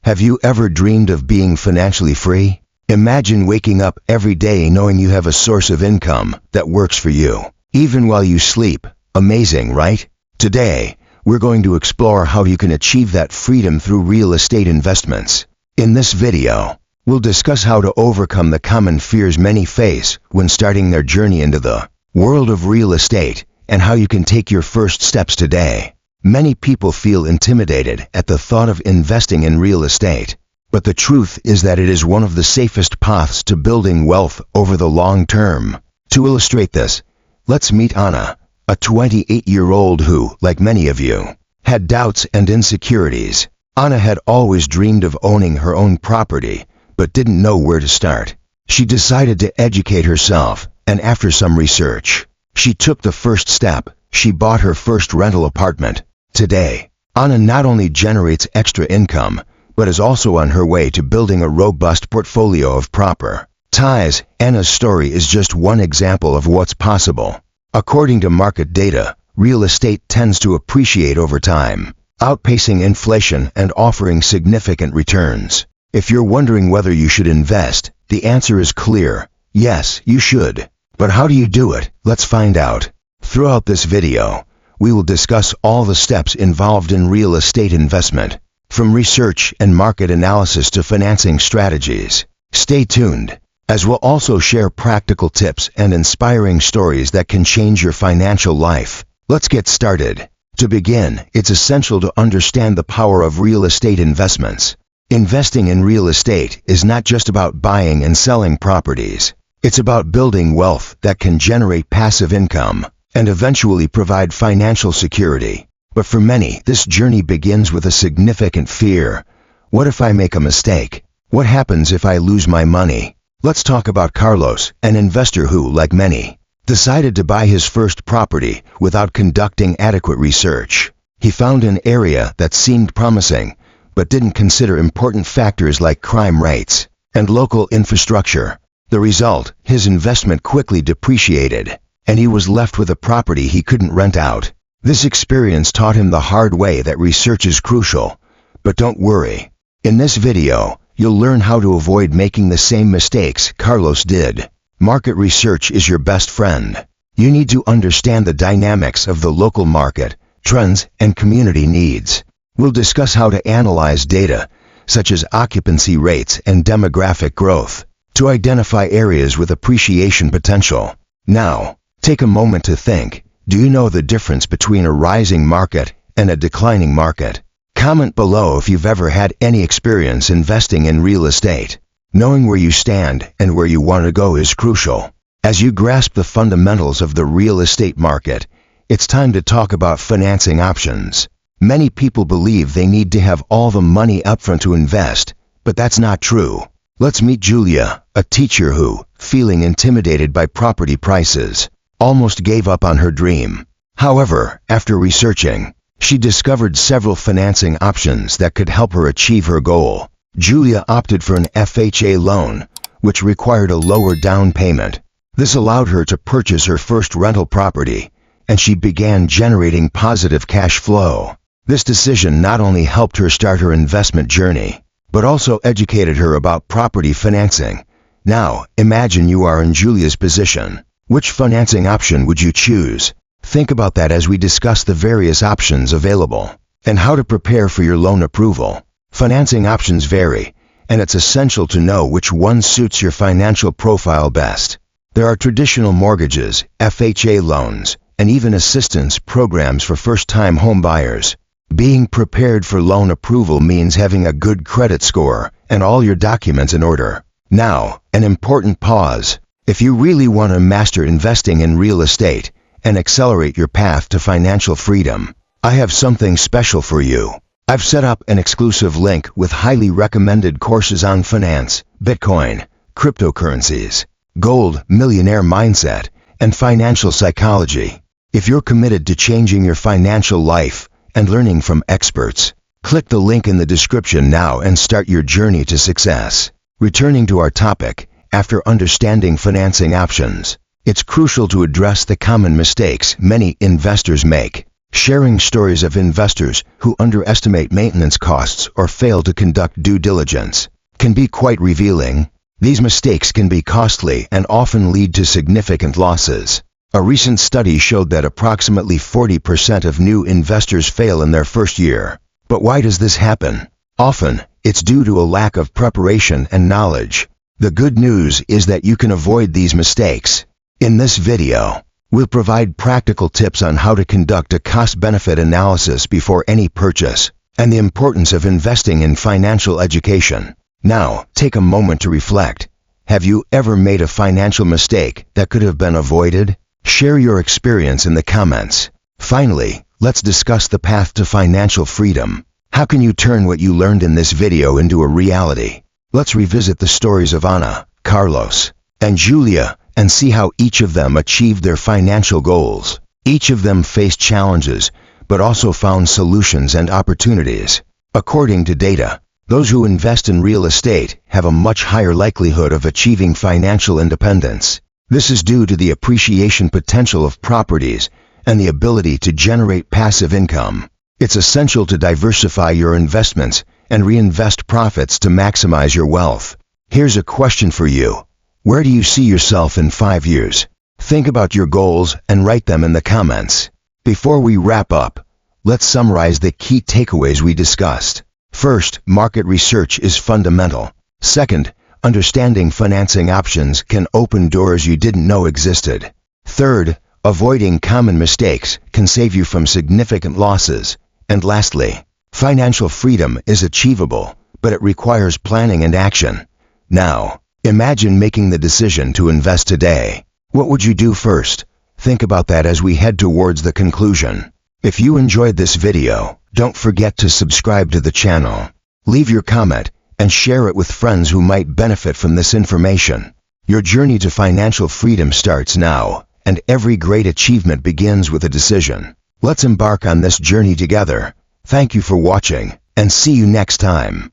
Have you ever dreamed of being financially free? Imagine waking up every day knowing you have a source of income that works for you, even while you sleep. Amazing, right? Today, we're going to explore how you can achieve that freedom through real estate investments. In this video, we'll discuss how to overcome the common fears many face when starting their journey into the world of real estate and how you can take your first steps today. Many people feel intimidated at the thought of investing in real estate, but the truth is that it is one of the safest paths to building wealth over the long term. To illustrate this, let's meet Anna, a 28-year-old who, like many of you, had doubts and insecurities. Anna had always dreamed of owning her own property, but didn't know where to start. She decided to educate herself, and after some research, she took the first step. She bought her first rental apartment. Today, Anna not only generates extra income, but is also on her way to building a robust portfolio of properties. Anna's story is just one example of what's possible. According to market data, real estate tends to appreciate over time, outpacing inflation and offering significant returns. If you're wondering whether you should invest, the answer is clear. Yes, you should. But how do you do it? Let's find out. Throughout this video, we will discuss all the steps involved in real estate investment, from research and market analysis to financing strategies. Stay tuned, as we'll also share practical tips and inspiring stories that can change your financial life. Let's get started. To begin, it's essential to understand the power of real estate investments. Investing in real estate is not just about buying and selling properties. It's about building wealth that can generate passive income and eventually provide financial security. But for many, this journey begins with a significant fear. What if I make a mistake? What happens if I lose my money? Let's talk about Carlos, an investor who, like many, decided to buy his first property without conducting adequate research. He found an area that seemed promising, but didn't consider important factors like crime rates and local infrastructure. The result, his investment quickly depreciated, and he was left with a property he couldn't rent out. This experience taught him the hard way that research is crucial. But don't worry. In this video, you'll learn how to avoid making the same mistakes Carlos did. Market research is your best friend. You need to understand the dynamics of the local market, trends, and community needs. We'll discuss how to analyze data, such as occupancy rates and demographic growth, to identify areas with appreciation potential. Now, take a moment to think. Do you know the difference between a rising market and a declining market? Comment below if you've ever had any experience investing in real estate. Knowing where you stand and where you want to go is crucial. As you grasp the fundamentals of the real estate market, it's time to talk about financing options. Many people believe they need to have all the money upfront to invest, but that's not true. Let's meet Julia, a teacher who, feeling intimidated by property prices, almost gave up on her dream. However, after researching, she discovered several financing options that could help her achieve her goal. Julia opted for an FHA loan, which required a lower down payment. This allowed her to purchase her first rental property, and she began generating positive cash flow. This decision not only helped her start her investment journey, but also educated her about property financing. Now, imagine you are in Julia's position. Which financing option would you choose? Think about that as we discuss the various options available and how to prepare for your loan approval. Financing options vary, and it's essential to know which one suits your financial profile best. There are traditional mortgages, FHA loans, and even assistance programs for first-time home buyers. Being prepared for loan approval means having a good credit score and all your documents in order. Now, an important pause. If you really want to master investing in real estate and accelerate your path to financial freedom, I have something special for you. I've set up an exclusive link with highly recommended courses on finance, Bitcoin, cryptocurrencies, gold, millionaire mindset, and financial psychology. If you're committed to changing your financial life and learning from experts, click the link in the description now and start your journey to success. Returning to our topic, after understanding financing options, it's crucial to address the common mistakes many investors make. Sharing stories of investors who underestimate maintenance costs or fail to conduct due diligence can be quite revealing. These mistakes can be costly and often lead to significant losses. A recent study showed that approximately 40% of new investors fail in their first year. But why does this happen? Often, it's due to a lack of preparation and knowledge. The good news is that you can avoid these mistakes. In this video, we'll provide practical tips on how to conduct a cost-benefit analysis before any purchase, and the importance of investing in financial education. Now, take a moment to reflect. Have you ever made a financial mistake that could have been avoided? Share your experience in the comments. Finally, let's discuss the path to financial freedom. How can you turn what you learned in this video into a reality? Let's revisit the stories of Ana, Carlos, and Julia and see how each of them achieved their financial goals. Each of them faced challenges, but also found solutions and opportunities. According to data, those who invest in real estate have a much higher likelihood of achieving financial independence. This is due to the appreciation potential of properties and the ability to generate passive income. It's essential to diversify your investments and reinvest profits to maximize your wealth. Here's a question for you. Where do you see yourself in 5 years? Think about your goals and write them in the comments. Before we wrap up, let's summarize the key takeaways we discussed. First, market research is fundamental. Second, understanding financing options can open doors you didn't know existed. Third, avoiding common mistakes can save you from significant losses. And lastly, financial freedom is achievable, but it requires planning and action. Now, imagine making the decision to invest today. What would you do first? Think about that as we head towards the conclusion. If you enjoyed this video, don't forget to subscribe to the channel. Leave your comment and share it with friends who might benefit from this information. Your journey to financial freedom starts now, and every great achievement begins with a decision. Let's embark on this journey together. Thank you for watching, and see you next time.